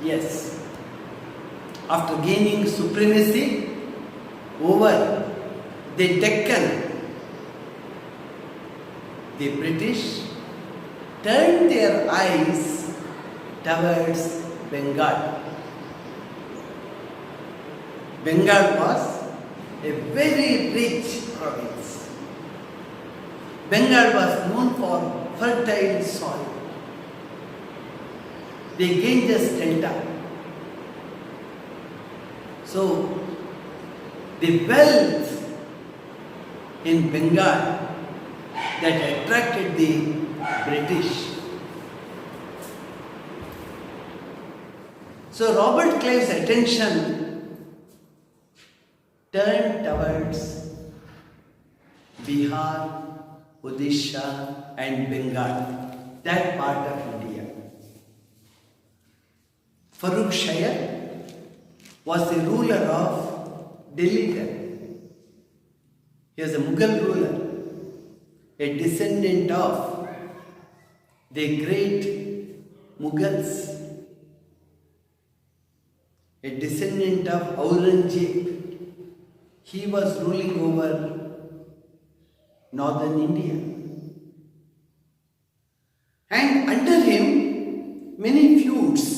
Yes, after gaining supremacy over the Deccan, the British turned their eyes towards Bengal. Bengal was a very rich province. Bengal was known for fertile soil. The Ganges Delta. So, the wealth in Bengal that attracted the British. So, Robert Clive's attention turned towards Bihar, Odisha and Bengal, that part of India. Farooq Shire was the ruler of Delhi then. He was a Mughal ruler, a descendant of the great Mughals, a descendant of Aurangzeb. He was ruling over northern India. And under him, many feuds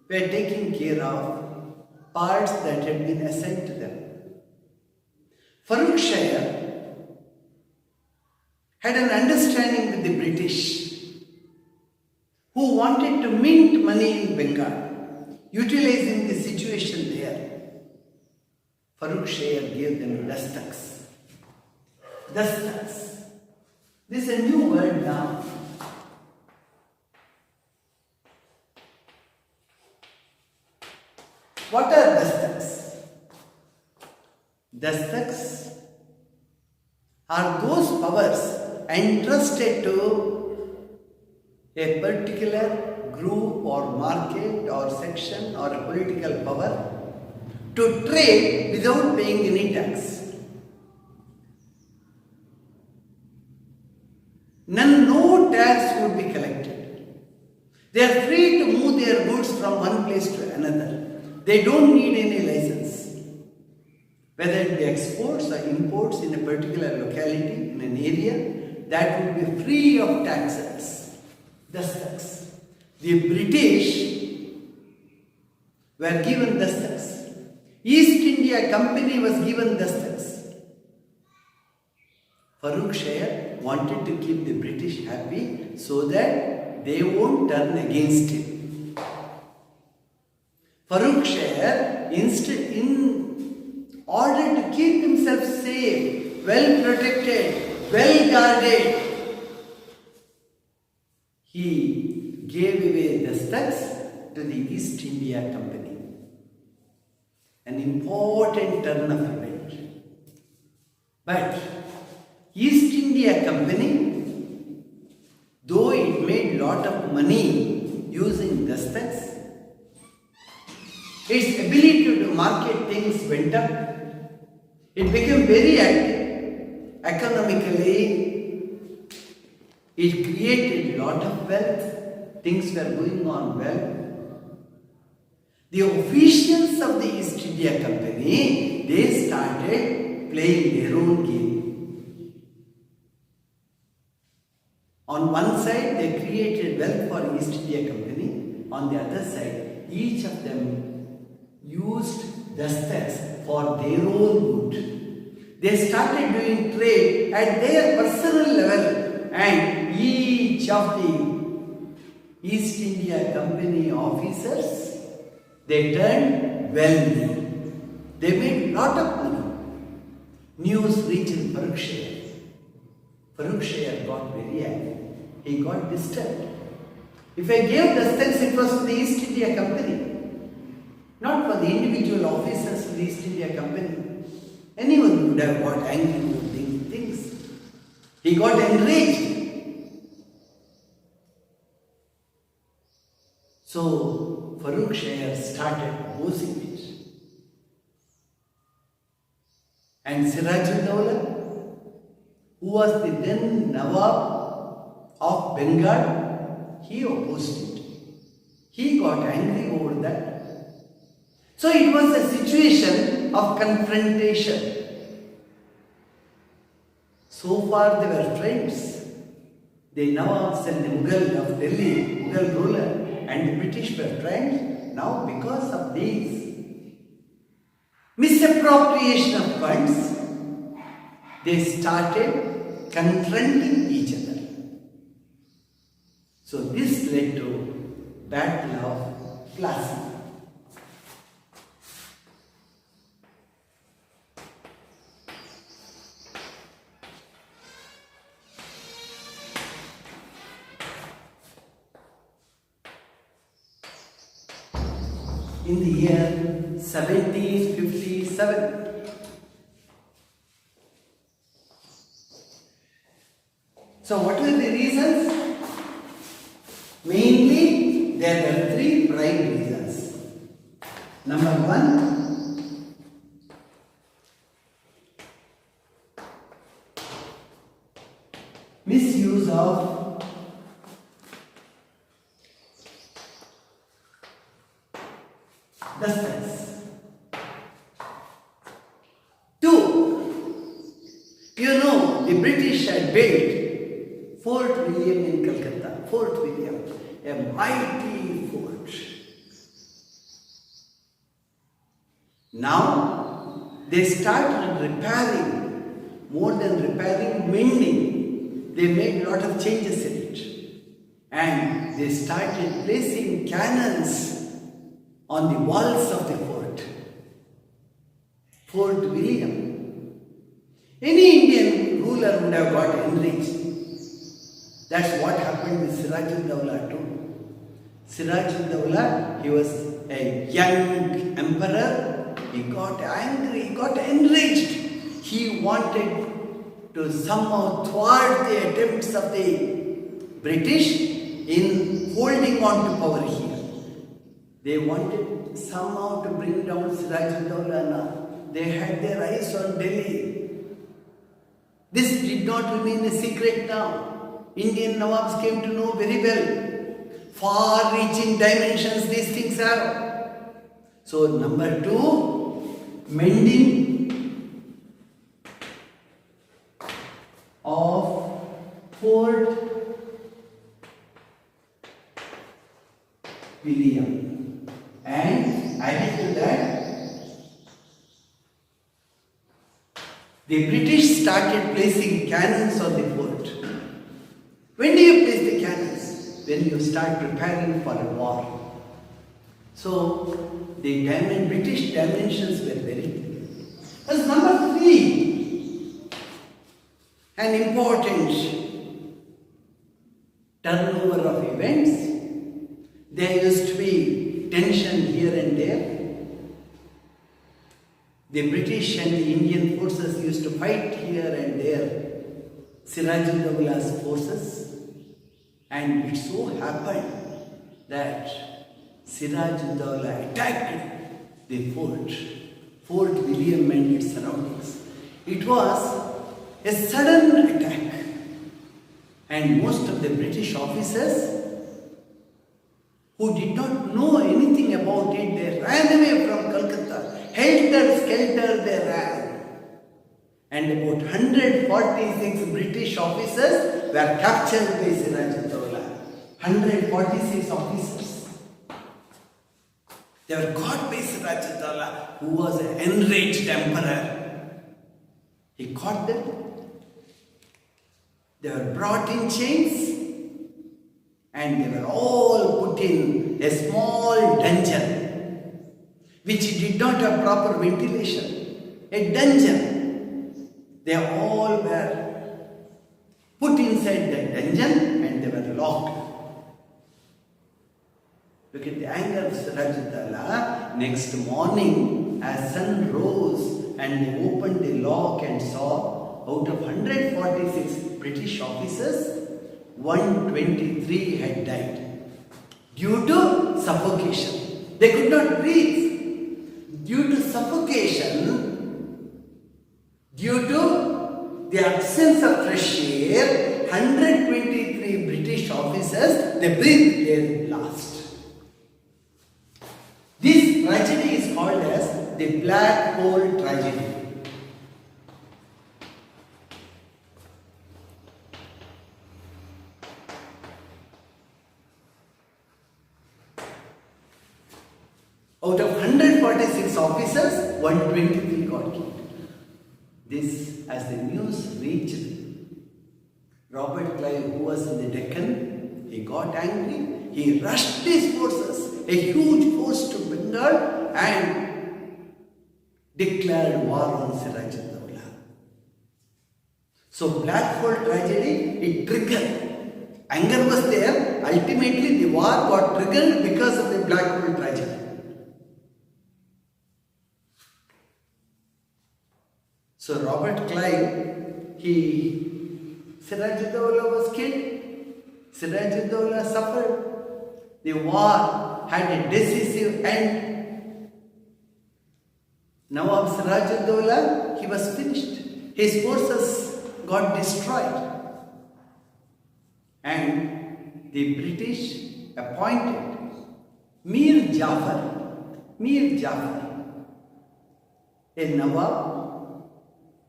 were taken care of, parts that had been assigned to them. Farooq Shire had an understanding with the British, who wanted to mint money in Bengal, utilizing the situation there. Farooq Shire gave them dastaks. Dastaks. This is a new word now. What are dastaks? Dastaks are those powers entrusted to a particular group or market or section or a political power to trade without paying any tax. No tax would be collected. They are free to move their goods from one place to another. They don't need any license. Whether it be exports or imports in a particular locality, in an area, that would be free of taxes. Dastaks. The British were given dastaks. East India Company was given dastaks. Farooq Shire wanted to keep the British happy so that they won't turn against him. Farooq Shire, in order to keep himself safe, well protected, well guarded, he gave away dastaks to the East India Company. An important turn of event. But East India Company, though it made lot of money using dastaks, its ability to market things went up. It became very active. Economically, it created lot of wealth. Things were going on well. The officials of the East India Company, they started playing their own game. On one side, they created wealth for East India Company. On the other side, each of them used dastaks for their own good. They started doing trade at their personal level, and each of the East India Company officers, they turned wealthy. They made lot of money. News reached Farooq Shire. Farooq Shire got very angry. He got disturbed. If I gave dastaks, it was for the East India Company, not for the individual officers of the East India Company. Anyone would have got angry with these things. He got enraged. So Farooq Shire started opposing it. And Sirajud-Dowla, who was the then Nawab of Bengal, he opposed it. He got angry over that. So it was a situation of confrontation. So far they were friends. The Nawabs and the Mughal of Delhi, Mughal ruler and the British were friends. Now because of this misappropriation of funds, they started confronting each other. So this led to Battle of Plassey. In the year 1757. So what were the reasons? Mainly there were three prime reasons. Number one, misuse of dustbins. Two, the British had built Fort William in Calcutta. Fort William, a mighty fort. Now they started repairing, more than repairing, mending. They made a lot of changes in it. And they started placing cannons on the walls of the fort. Fort William. Any Indian ruler would have got enriched. That's what happened with Siraj-ud-Dawla too. Siraj-ud-Dawla, he was a young emperor. He got angry, he got enraged. He wanted to somehow thwart the attempts of the British in holding on to power here. They wanted somehow to bring down Siraj-ud-Dawla now. They had their eyes on Delhi. This did not remain a secret now. Indian Nawabs came to know very well. Far-reaching dimensions these things have. So number two, mending of Fort William. And added to that, the British started placing cannons on the fort. When do you place the cannons? When you start preparing for a war. So the British dimensions were very clear. As number three, an important turnover of events. There used to be tension here and there. The British and the Indian forces used to fight here and there. Siraj-ud-Dawla's forces. And it so happened that Siraj-ud-Dawla attacked the fort, Fort William and its surroundings. It was a sudden attack. And most of the British officers who did not know anything about it, they ran away from Calcutta. Helter-skelter they ran. And about 146 British officers were captured by Siraj-ud-Dawla. 146 officers. They were caught by Siraj-ud-Dawla, who was an enraged emperor. He caught them. They were brought in chains. And they were all put in a small dungeon, which did not have proper ventilation. A dungeon. They all were put inside the dungeon and they were locked. Look at the anger of Siraj-ud-Dawla. Next morning, as sun rose and they opened the lock and saw out of 146 British officers, 123 had died due to suffocation. They could not breathe. Due to suffocation, due to the absence of fresh air, 123 British officers, they breathed their last. black hole tragedy. Out of 146 officers, 123 got killed. This, as the news reached Robert Clive, who was in the Deccan, he got angry. He rushed his forces, a huge force, to Bengal and declared war on Siraj-ud-Dawla. So, black hole tragedy, it triggered. Anger was there. Ultimately, the war got triggered because of the black hole tragedy. So Robert Clive, Siraj-ud-Dawla was killed. Siraj-ud-Dawla suffered. The war had a decisive end. Nawab Siraj-ud-Dawla, he was finished. His forces got destroyed. And the British appointed Mir Jafar, a Nawab,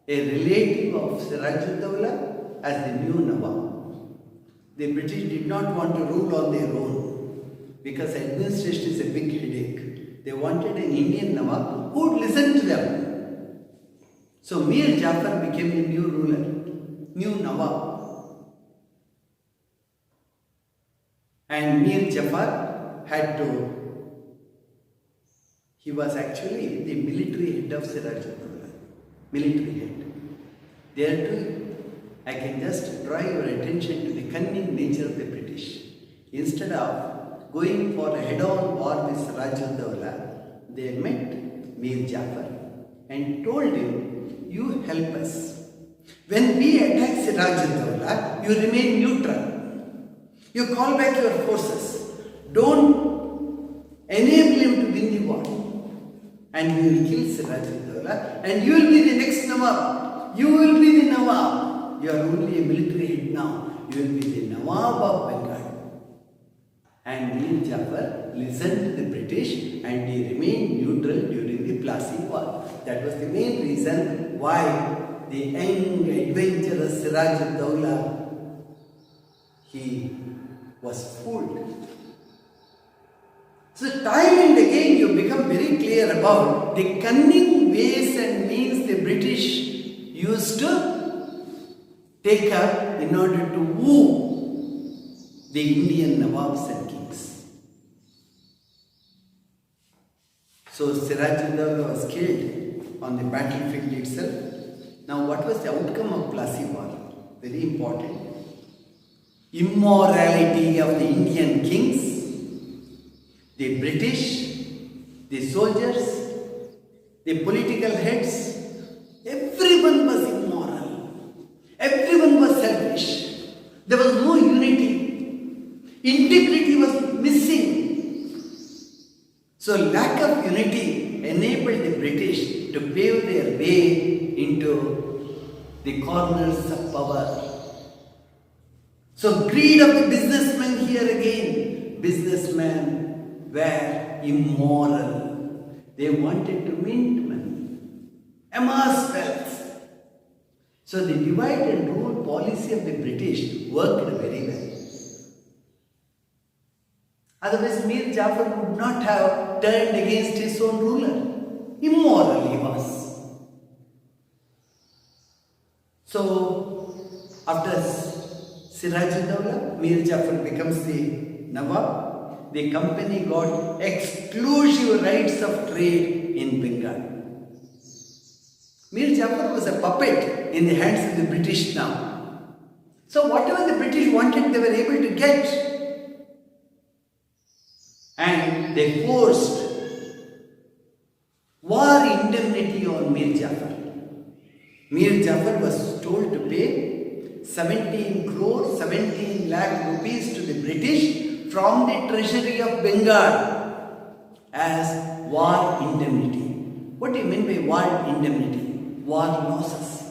a relative of Siraj-ud-Dawla, as the new Nawab. The British did not want to rule on their own because administration is a big headache. They wanted an Indian Nawab who would listen to them. So Mir Jafar became the new ruler, new Nawab. And Mir Jafar he was actually the military head of Siraj-ud-Dawla. Military head. There too, I can just draw your attention to the cunning nature of the British. Instead of going for a head-on war with Siraj-ud-Dawla, they met Mir Jafar and told him, you help us. When we attack Siraj-ud-Dawla, you remain neutral. You call back your forces. Don't enable him to win the war. And you will kill Siraj-ud-Dawla and you will be the next Nawab. You will be the Nawab. You are only a military head now. You will be the Nawab of Bengal. And Mir Jafar listened to the British and he remained neutral during the Plassey War. That was the main reason why the young, adventurous Siraj-ud-Dawla, he was fooled. So time and again you become very clear about the cunning ways and means the British used to take up in order to woo the Indian Nawabs and kings. So Siraj-ud-Dawla was killed on the battlefield itself. Now what was the outcome of Plassey War? Very important. Immorality of the Indian kings. The British, the soldiers, the political heads, everyone was immoral. Everyone was selfish. There was no unity. Integrity was missing. So lack of unity enabled the British to pave their way into the corners of power. So greed of the businessmen here again. Businessmen were immoral. They wanted to mint money, amass wealth. So the divide and rule policy of the British worked very well. Otherwise, Mir Jafar would not have turned against his own ruler. Immoral he was. So, after Siraj-ud-Dawla, Mir Jafar becomes the Nawab. The company got exclusive rights of trade in Bengal. Mir Jafar was a puppet in the hands of the British now. So whatever the British wanted, they were able to get. And they forced war indemnity on Mir Jafar. Mir Jafar was told to pay 17 lakh rupees to the British from the treasury of Bengal as war indemnity. What do you mean by war indemnity? War losses.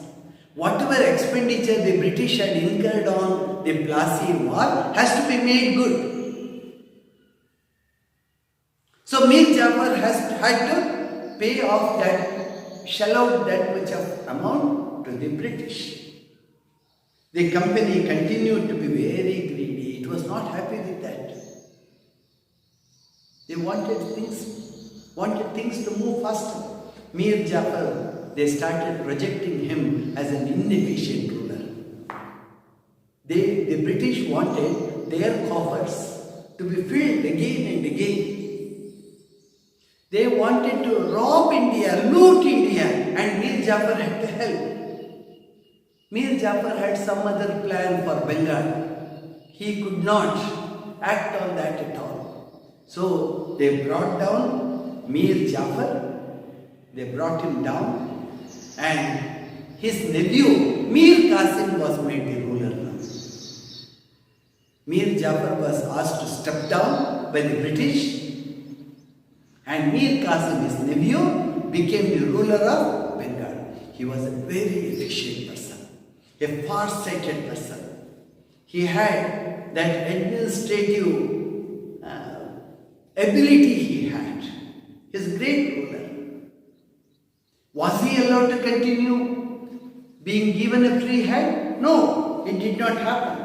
Whatever expenditure the British had incurred on the Plassey War has to be made good. So Mir Jafar had to pay off that, shell out that much of amount to the British. The company continued to be very greedy. It was not happy with that. They wanted things to move faster. Mir Jafar, they started projecting him as an inefficient ruler. The British wanted their coffers to be filled again and again. They wanted to rob India, loot India, and Mir Jafar had to help. Mir Jafar had some other plan for Bengal. He could not act on that at all. So they brought down Mir Jafar, they brought him down, and his nephew Mir Qasim was made the ruler now. Mir Jafar was asked to step down by the British, and Mir Qasim, his nephew, became the ruler of Bengal. He was a very efficient person, a far-sighted person. He had that administrative ability he had. He was a great ruler. Was he allowed to continue being given a free hand? No, it did not happen.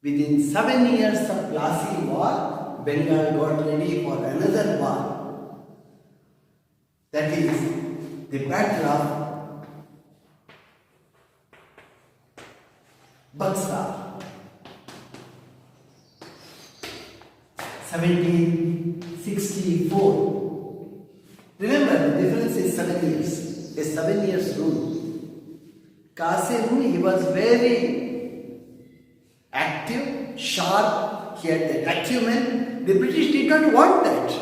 Within 7 years of Plassey War, Bengal got ready for another war. That is the Battle of Buxar, 1764. Remember, the difference is 7 years. A 7 years rule. Qasim, he was very active, sharp, he had the acumen. The British did not want that.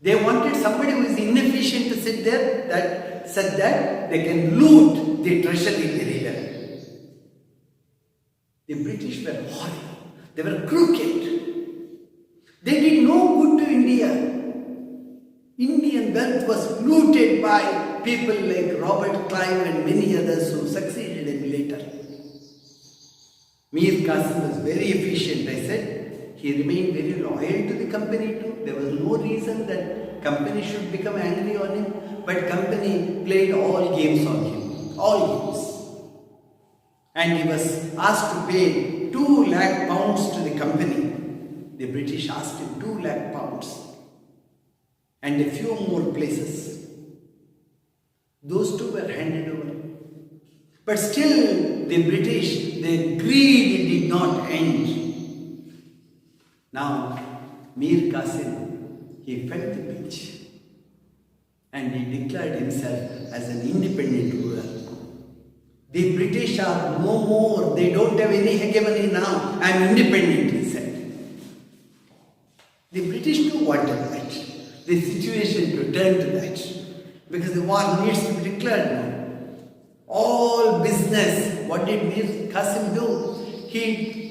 They wanted somebody who is inefficient to sit there, that said that they can loot the treasury very well. The British were horrible. They were crooked. They did no good to India. Indian wealth was looted by people like Robert Clive and many others who succeeded him later. Mir Qasim was very efficient, I said. He remained very loyal to the company too. There was no reason that company should become angry on him. But company played all games on him. All games. And he was asked to pay 2 lakh pounds to the company. The British asked him 2 lakh pounds. And a few more places. Those 2 were handed over. But still, the British, their greed did not end. Now, Mir Qasim, he felt the pinch. And he declared himself as an independent ruler. The British are no more, they don't have any hegemony now. I am independent, he said. The British too wanted that. The situation to turn to that. Because the war needs to be declared now. All business, what did Mir Qasim do?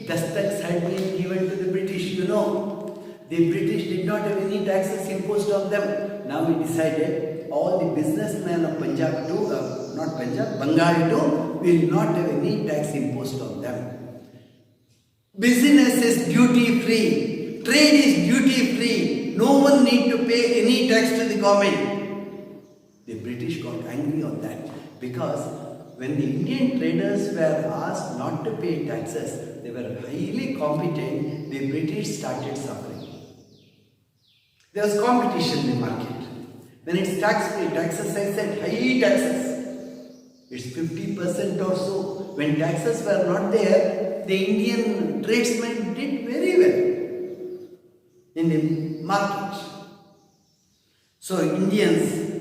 Dastaks had been given to the British, you know. The British did not have any taxes imposed on them. Now he decided all the businessmen of Punjab too, not Punjab, Bengal too, will not have any tax imposed on them. Business is duty free. Trade is duty free. No one need to pay any tax to the government. The British got angry on that because when the Indian traders were asked not to pay taxes, they were highly competent, the British started suffering. There was competition in the market. When it's tax-free, taxes, I said, high taxes. It's 50% or so. When taxes were not there, the Indian tradesmen did very well in the market. So Indians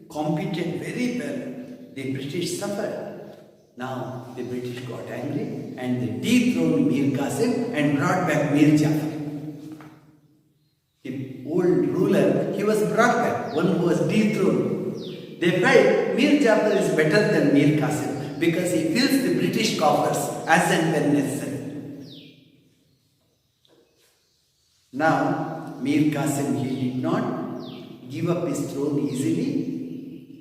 competed very well. The British suffered. Now the British got angry and they dethroned Mir Qasim and brought back Mir Jafar. The old ruler, he was brought back, one who was dethroned. They felt Mir Jafar is better than Mir Qasim because he fills the British coffers as and when necessary. Now Mir Qasim, he did not give up his throne easily.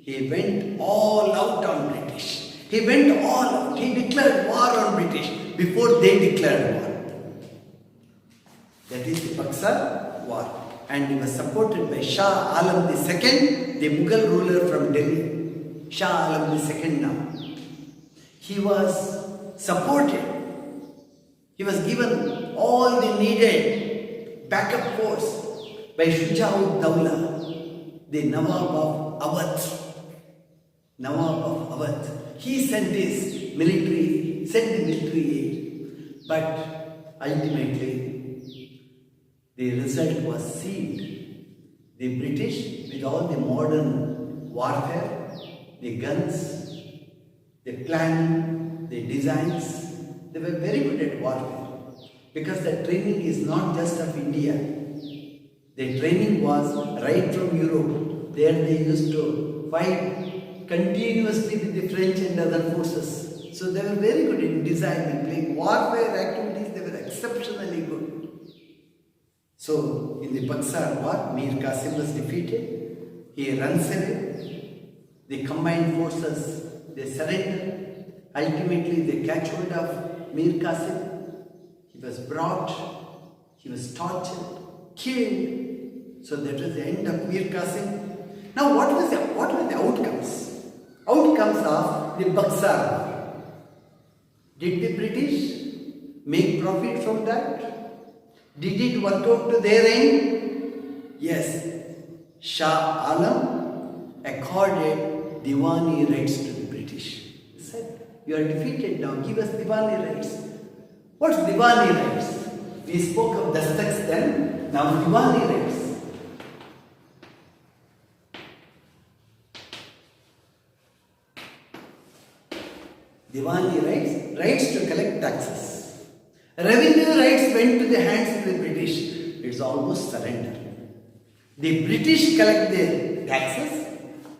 He went all out on British. He went all out. He declared war on British before they declared war. That is the Buxar War. and he was supported by Shah Alam II, the Mughal ruler from Delhi. Shah Alam II now. He was supported. He was given all the needed backup force by Shuja'ud-Dawla, the Nawab of Awadh. Nawab of Awadh. He sent the military aid. But ultimately, the result was sealed. The British, with all the modern warfare, the guns, the planning, the designs, they were very good at warfare. Because the training is not just of India. The training was right from Europe. There they used to fight continuously with the French and other forces. So they were very good in designing, playing warfare activities, they were exceptionally good. So in the Buxar War, Mir Qasim was defeated. He runs away. The combined forces, they surrender. Ultimately they catch hold of Mir Qasim. He was brought, he was tortured, killed. So that was the end of Mir Qasim. Now what were the outcomes? Outcomes of the Buxar War. Did the British make profit from that? Did it work out to their end? Yes. Shah Alam accorded Diwani rights to the British. He said, you are defeated now, give us Diwani rights. What's Diwani rights? We spoke of Dastaks then, now Diwani rights. Diwani rights, rights to collect taxes. Revenue rights went to the hands of the British. It's almost surrender. The British collect their taxes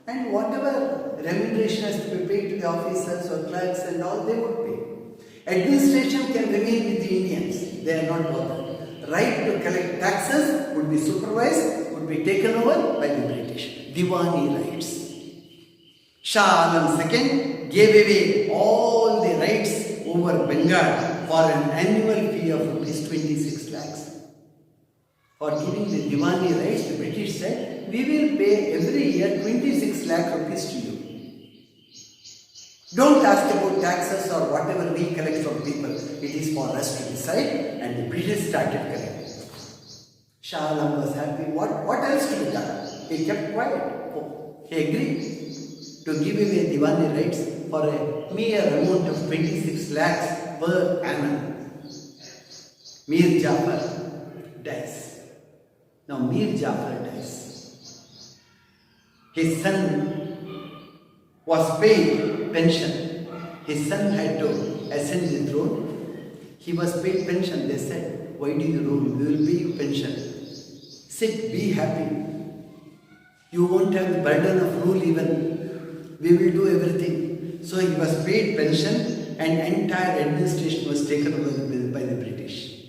and whatever remuneration has to be paid to the officers or clerks and all, they would pay. Administration can remain with the Indians. They are not bothered. Right to collect taxes would be supervised, would be taken over by the British. Diwani rights. Shah Alam II gave away all the rights over Bengal for an annual fee of rupees 26 lakhs. For giving the Diwani rights, the British said, we will pay every year 26 lakh rupees to you. Don't ask about taxes or whatever we collect from people. It is for us to decide, and the British started collecting. Shah Alam was happy. What else to be done? He kept quiet. He agreed to give away Diwani rights for a mere amount of 26 lakhs per annum. Mir Jafar dies. Now Mir Jafar dies. His son was paid pension. His son had to ascend the throne. He was paid pension. They said, why do you rule? We will pay you pension. Sit, be happy. You won't have the burden of rule even. We will do everything. So he was paid pension and entire administration was taken over by the British.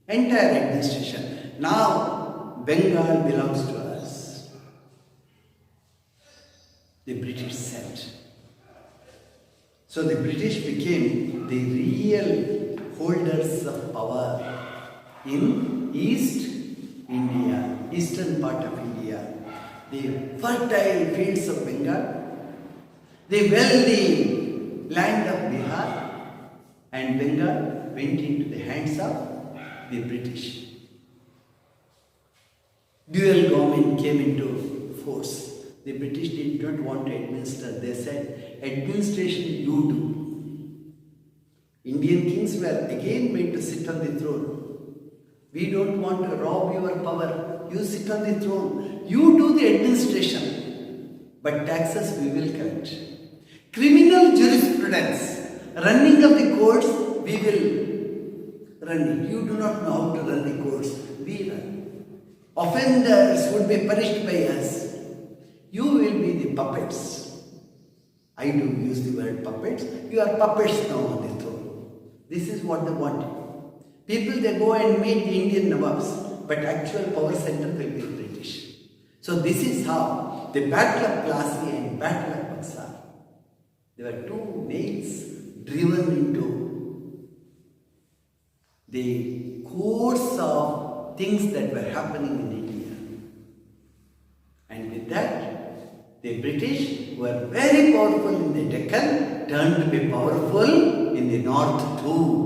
Entire administration. Now Bengal belongs to us. The British said. So the British became the real holders of power in East India, eastern part of India. The fertile fields of Bengal, the wealthy land of Bihar, and Bengal went into the hands of the British. Dual government came into force. The British did not want to administer. They said, administration you do. Indian kings were again made to sit on the throne. We don't want to rob your power. You sit on the throne. You do the administration. But taxes we will collect. Criminal jurisprudence, running of the courts, we will run it. You do not know how to run the courts. We run. Offenders would be punished by us. You will be the puppets. I do use the word puppets. You are puppets now on the throne. This is what they wanted. People, they go and meet the Indian Nawabs, but actual power center will be British. So this is how the Battle of Plassey and Battle of Buxar. There were two nails driven into the course of things that were happening in India. British, who were very powerful in the Deccan, turned to be powerful in the north too.